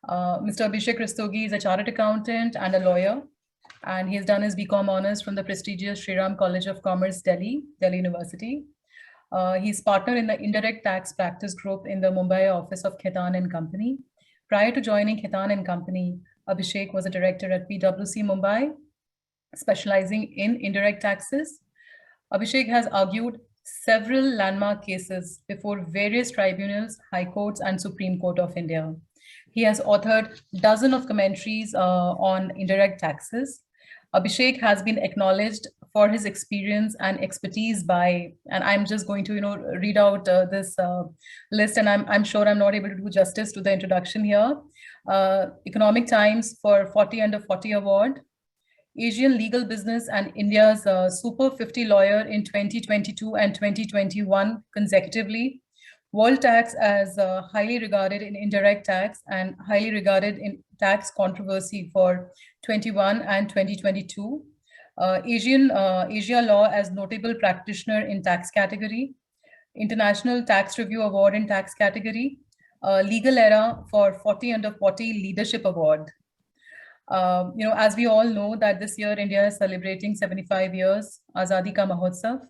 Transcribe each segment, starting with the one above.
Mr. Abhishek Rastogi is a chartered accountant and a lawyer, and he has done his BCom honors from the prestigious Shriram College of Commerce, Delhi University. He's partner in the indirect tax practice group in the Mumbai office of Khaitan and Company. Prior to joining Khaitan and Company, Abhishek was a director at PwC Mumbai, specializing in indirect taxes. Abhishek has argued several landmark cases before various tribunals, high courts, and Supreme Court of India. He has authored dozens of commentaries on indirect taxes. Abhishek has been acknowledged for his experience and expertise by, and I'm just going to, read out this list, and I'm sure I'm not able to do justice to the introduction here. Economic Times for 40 Under 40 Award, Asian Legal Business and India's Super 50 Lawyer in 2022 and 2021 consecutively. World Tax as highly regarded in indirect tax and highly regarded in tax controversy for 21 and 2022. Asia Law as notable practitioner in tax category. International Tax Review Award in tax category. Legal Era for 40 Under 40 Leadership Award. As we all know that this year India is celebrating 75 years Azadi Ka Mahotsav.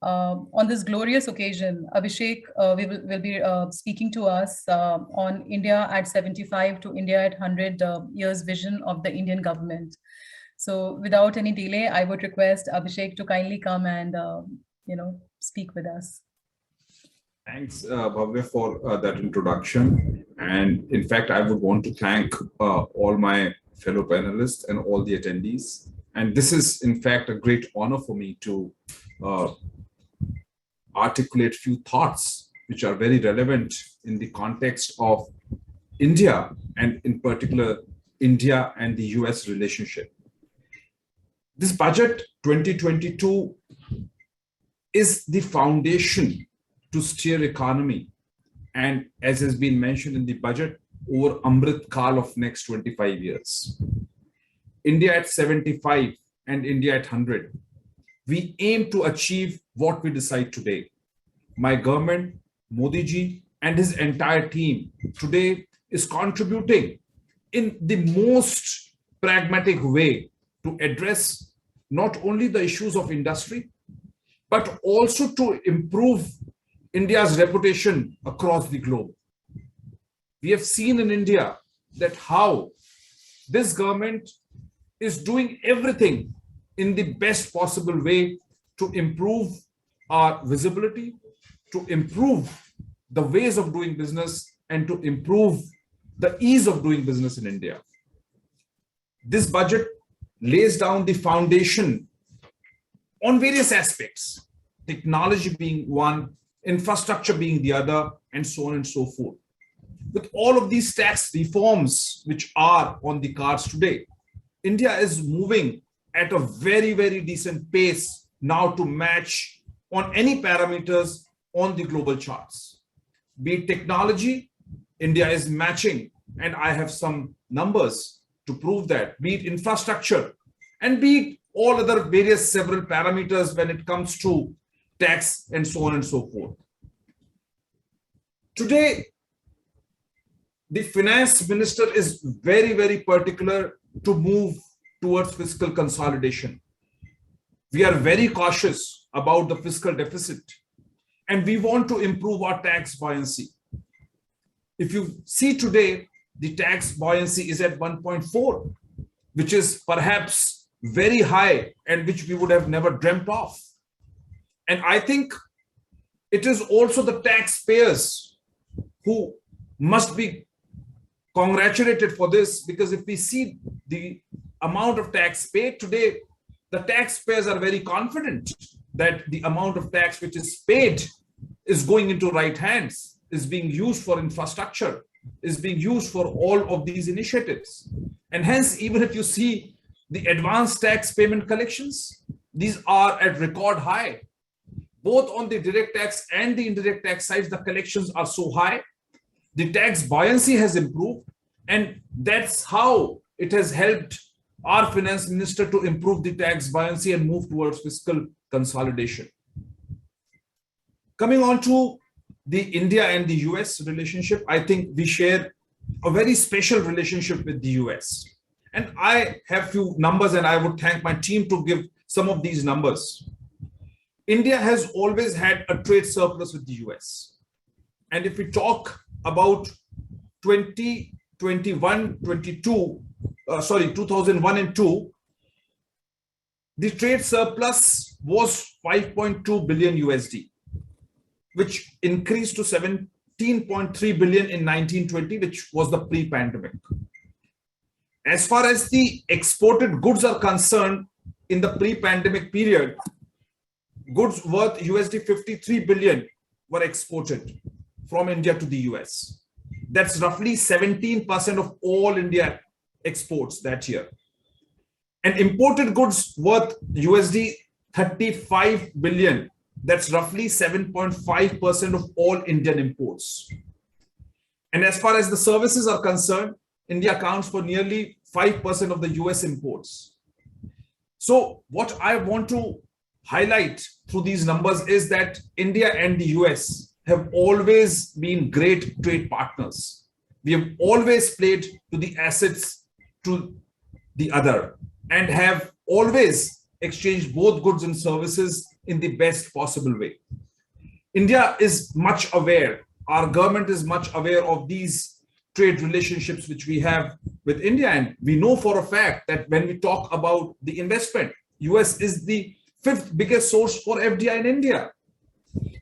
On this glorious occasion, Abhishek will be speaking to us on India at 75 to India at 100 years vision of the Indian government. So without any delay, I would request Abhishek to kindly come and speak with us. Thanks, Bhavya, for that introduction. And in fact, I would want to thank all my fellow panelists and all the attendees. And this is, in fact, a great honor for me to articulate a few thoughts which are very relevant in the context of India, and in particular, India and the US relationship. This budget 2022 is the foundation to steer economy. And as has been mentioned in the budget, over Amrit Kaal of next 25 years. India at 75 and India at 100. We aim to achieve what we decide today. My government, Modi ji, and his entire team today is contributing in the most pragmatic way to address not only the issues of industry, but also to improve India's reputation across the globe. We have seen in India that how this government is doing everything in the best possible way to improve our visibility, to improve the ways of doing business, and to improve the ease of doing business in India. This budget lays down the foundation on various aspects, technology being one, infrastructure being the other, and so on and so forth. With all of these tax reforms which are on the cards today, India is moving at a very, very decent pace now to match on any parameters on the global charts. Be it technology, India is matching, and I have some numbers to prove that. Be it infrastructure, and be it all other various several parameters when it comes to tax and so on and so forth. Today, the finance minister is very, very particular to move towards fiscal consolidation. We are very cautious about the fiscal deficit, and we want to improve our tax buoyancy. If you see today, the tax buoyancy is at 1.4, which is perhaps very high and which we would have never dreamt of. And I think it is also the taxpayers who must be congratulated for this, because if we see the amount of tax paid today, the taxpayers are very confident that the amount of tax which is paid is going into right hands, is being used for infrastructure, is being used for all of these initiatives. And hence, even if you see the advanced tax payment collections, these are at record high. Both on the direct tax and the indirect tax sides, the collections are so high. The tax buoyancy has improved, and that's how it has helped our finance minister to improve the tax buoyancy and move towards fiscal consolidation. Coming on to the India and the US relationship, I think we share a very special relationship with the US. And I have few numbers, and I would thank my team to give some of these numbers. India has always had a trade surplus with the US. And if we talk about 2021, 2001 and 2, the trade surplus was 5.2 billion USD, which increased to 17.3 billion in 1920, which was the pre-pandemic. As far as the exported goods are concerned, in the pre-pandemic period, goods worth USD 53 billion were exported from India to the US. That's roughly 17% of all India exports that year. And imported goods worth USD 35 billion. That's roughly 7.5% of all Indian imports. And as far as the services are concerned, India accounts for nearly 5% of the US imports. So what I want to highlight through these numbers is that India and the US have always been great trade partners. We have always played to the assets to the other and have always exchanged both goods and services in the best possible way. India is much aware, our government is much aware of these trade relationships which we have with India. And we know for a fact that when we talk about the investment, US is the 5th biggest source for FDI in India.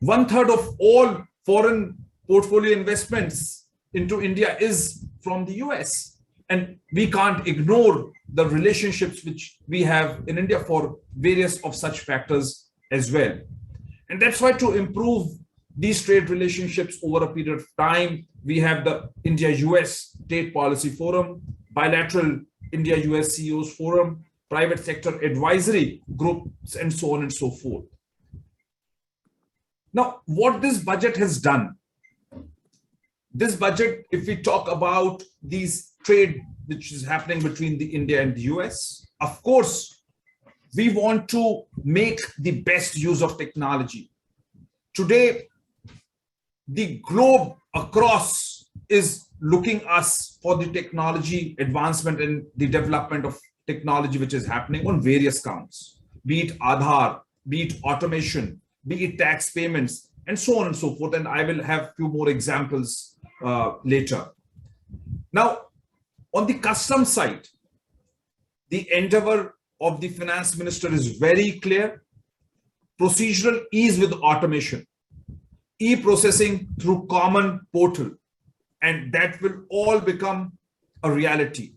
1/3 of all foreign portfolio investments into India is from the US. And we can't ignore the relationships which we have in India for various of such factors as well. And that's why to improve these trade relationships over a period of time, we have the India-US Trade Policy Forum, bilateral India-US CEOs Forum, private sector advisory groups, and so on and so forth. Now, what this budget has done, this budget, if we talk about these trade which is happening between the India and the US, of course, we want to make the best use of technology. Today, the globe across is looking us for the technology advancement and the development of technology which is happening on various counts, be it Aadhaar, be it automation, be it tax payments, and so on and so forth. And I will have a few more examples later. Now, on the customs side, the endeavor of the finance minister is very clear. Procedural ease with automation, e-processing through common portal, and that will all become a reality.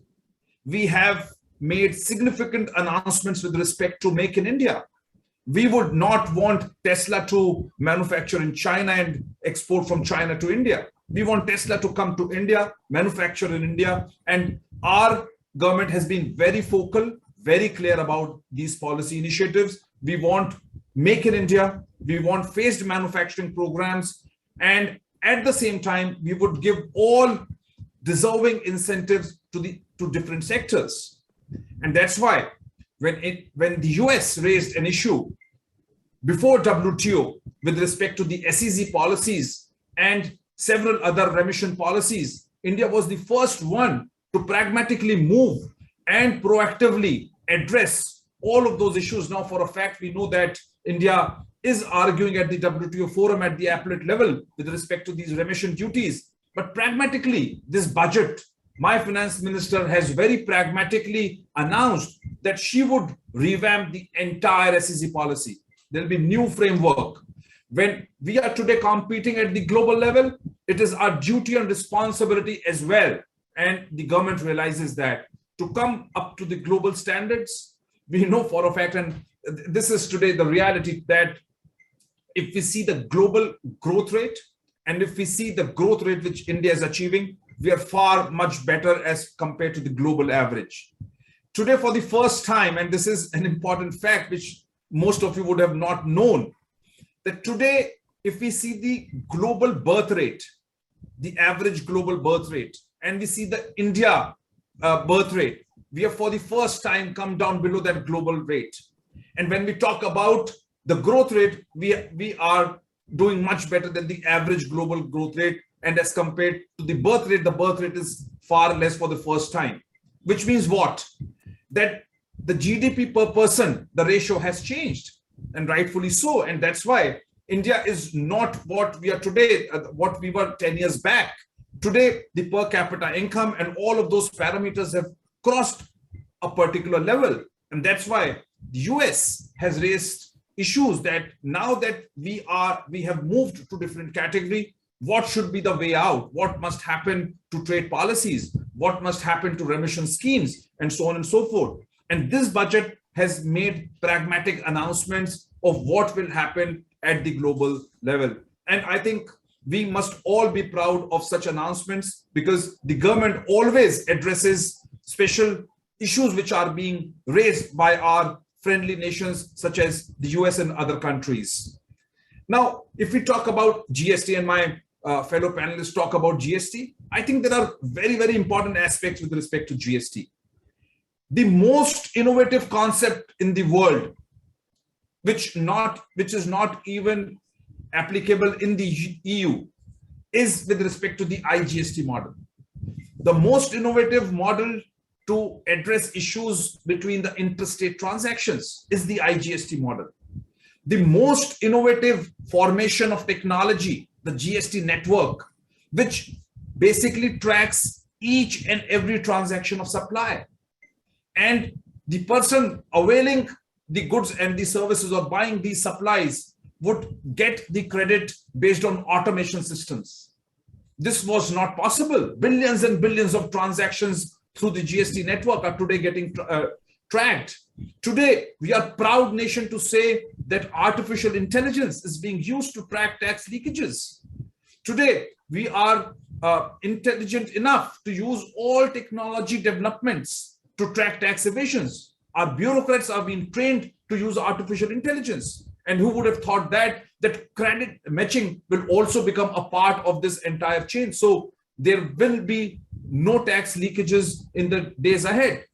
We have made significant announcements with respect to Make in India. We would not want Tesla to manufacture in China and export from China to India. We want Tesla to come to India, manufacture in India, and our government has been very vocal, very clear about these policy initiatives. We want Make in India, we want phased manufacturing programs, and at the same time, we would give all deserving incentives to different sectors. And that's why when the US raised an issue before WTO with respect to the SEZ policies and several other remission policies, India was the first one to pragmatically move and proactively address all of those issues. Now, for a fact, we know that India is arguing at the WTO forum at the appellate level with respect to these remission duties. But pragmatically, this budget, my finance minister has very pragmatically announced that she would revamp the entire SEZ policy. There'll be new framework. When we are today competing at the global level, it is our duty and responsibility as well. And the government realizes that to come up to the global standards, we know for a fact, and this is today the reality, that if we see the global growth rate and if we see the growth rate which India is achieving, we are far much better as compared to the global average. Today, for the first time, and this is an important fact which most of you would have not known, that today, if we see the global birth rate, the average global birth rate, and we see the India birth rate, we have for the first time come down below that global rate. And when we talk about the growth rate, we are doing much better than the average global growth rate. And as compared to the birth rate is far less for the first time, which means what? That the GDP per person, the ratio has changed, and rightfully so. And that's why India is not what we are today, what we were 10 years back. Today, the per capita income and all of those parameters have crossed a particular level. And that's why the US has raised issues that now that we have moved to different category, what should be the way out? What must happen to trade policies? What must happen to remission schemes, and so on and so forth? And this budget has made pragmatic announcements of what will happen at the global level. And I think we must all be proud of such announcements, because the government always addresses special issues which are being raised by our friendly nations such as the US and other countries. Now, if we talk about GST, and my fellow panelists talk about GST, I think there are very, very important aspects with respect to GST. The most innovative concept in the world, which is not even applicable in the EU, is with respect to the IGST model. The most innovative model to address issues between the interstate transactions is the IGST model. The most innovative formation of technology, the GST network, which basically tracks each and every transaction of supply. And the person availing the goods and the services or buying these supplies would get the credit based on automation systems. This was not possible. Billions and billions of transactions through the GST network are today getting tracked. Today, we are a proud nation to say that artificial intelligence is being used to track tax leakages. Today, we are intelligent enough to use all technology developments to track tax evasions. Our bureaucrats are being trained to use artificial intelligence. And who would have thought that credit matching will also become a part of this entire chain? So there will be no tax leakages in the days ahead.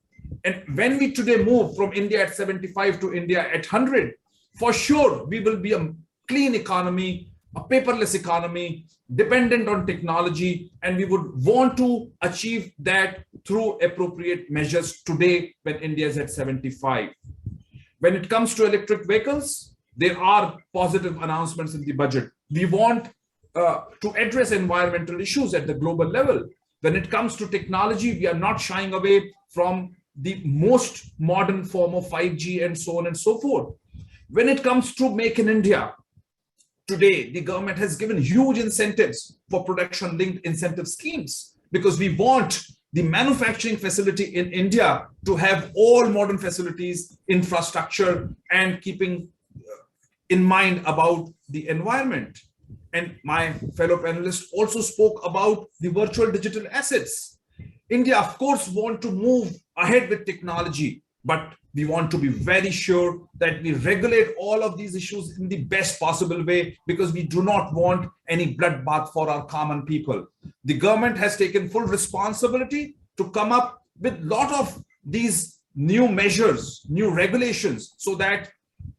And when we today move from India at 75 to India at 100, for sure, we will be a clean economy, a paperless economy, dependent on technology, and we would want to achieve that through appropriate measures today when India is at 75. When it comes to electric vehicles, there are positive announcements in the budget. We want to address environmental issues at the global level. When it comes to technology, we are not shying away from the most modern form of 5G and so on and so forth. When it comes to Make in India, today the government has given huge incentives for production-linked incentive schemes, because we want the manufacturing facility in India to have all modern facilities, infrastructure, and keeping in mind about the environment. And my fellow panelists also spoke about the virtual digital assets. India, of course, want to move ahead with technology, but we want to be very sure that we regulate all of these issues in the best possible way, because we do not want any bloodbath for our common people. The government has taken full responsibility to come up with a lot of these new measures, new regulations, so that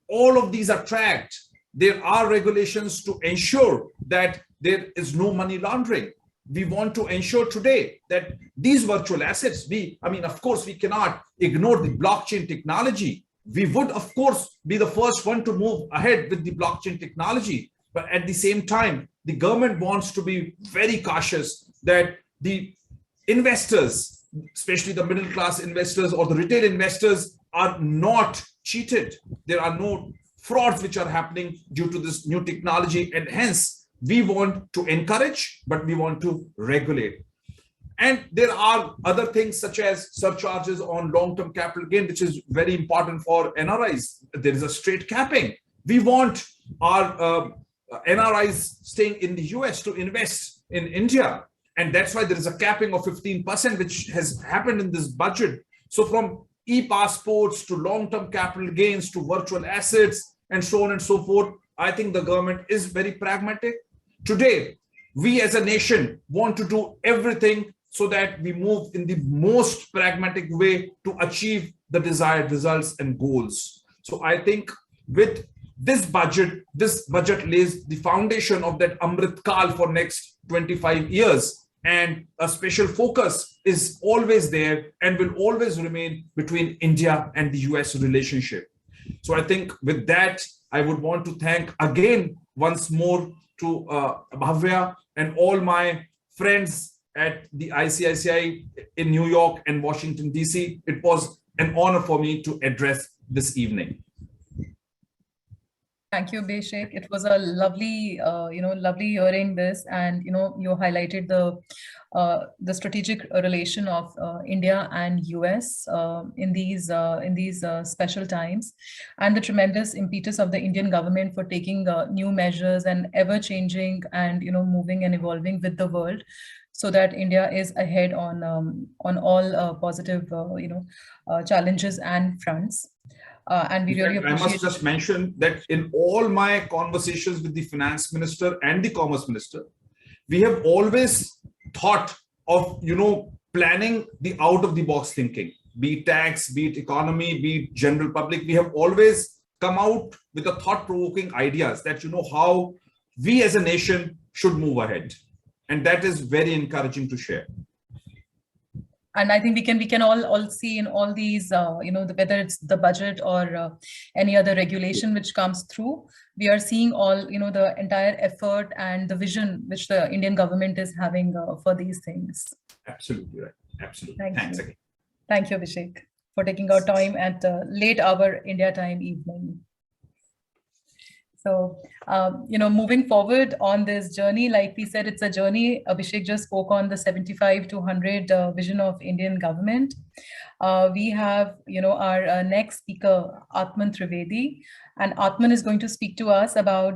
all of these are tracked. There are regulations to ensure that there is no money laundering. We want to ensure today that these virtual assets, of course, we cannot ignore the blockchain technology. We would, of course, be the first one to move ahead with the blockchain technology. But at the same time, the government wants to be very cautious that the investors, especially the middle class investors or the retail investors, are not cheated. There are no frauds which are happening due to this new technology, and hence we want to encourage, but we want to regulate. And there are other things such as surcharges on long-term capital gain, which is very important for NRIs. There is a straight capping. We want our NRIs staying in the US to invest in India. And that's why there is a capping of 15%, which has happened in this budget. So from e-passports to long-term capital gains to virtual assets and so on and so forth, I think the government is very pragmatic. Today, we as a nation want to do everything so that we move in the most pragmatic way to achieve the desired results and goals. So I think with this budget lays the foundation of that Amrit Kaal for next 25 years, and a special focus is always there and will always remain between India and the US relationship. So I think with that, I would want to thank again once more to Bhavya and all my friends at the ICICI in New York and Washington, D.C. It was an honor for me to address this evening. Thank you, Abhishek. It was a lovely, lovely hearing this, and you highlighted the strategic relation of India and US in these special times, and the tremendous impetus of the Indian government for taking new measures and ever changing and moving and evolving with the world, so that India is ahead on all positive challenges and fronts. And we really appreciate. I must just mention that in all my conversations with the finance minister and the commerce minister, we have always thought of, planning the out of the box thinking, be it tax, be it economy, be it general public. We have always come out with a thought provoking ideas that, how we as a nation should move ahead. And that is very encouraging to share. And I think we can all see in all these, whether it's the budget or any other regulation which comes through, we are seeing all, the entire effort and the vision which the Indian government is having for these things. Absolutely right. Absolutely. Thanks again. Thank you, Abhishek, for taking our time at late hour India time evening. So, moving forward on this journey, like we said, it's a journey. Abhishek just spoke on the 75 to 100 vision of Indian government. We have, our next speaker, Atman Trivedi, and Atman is going to speak to us about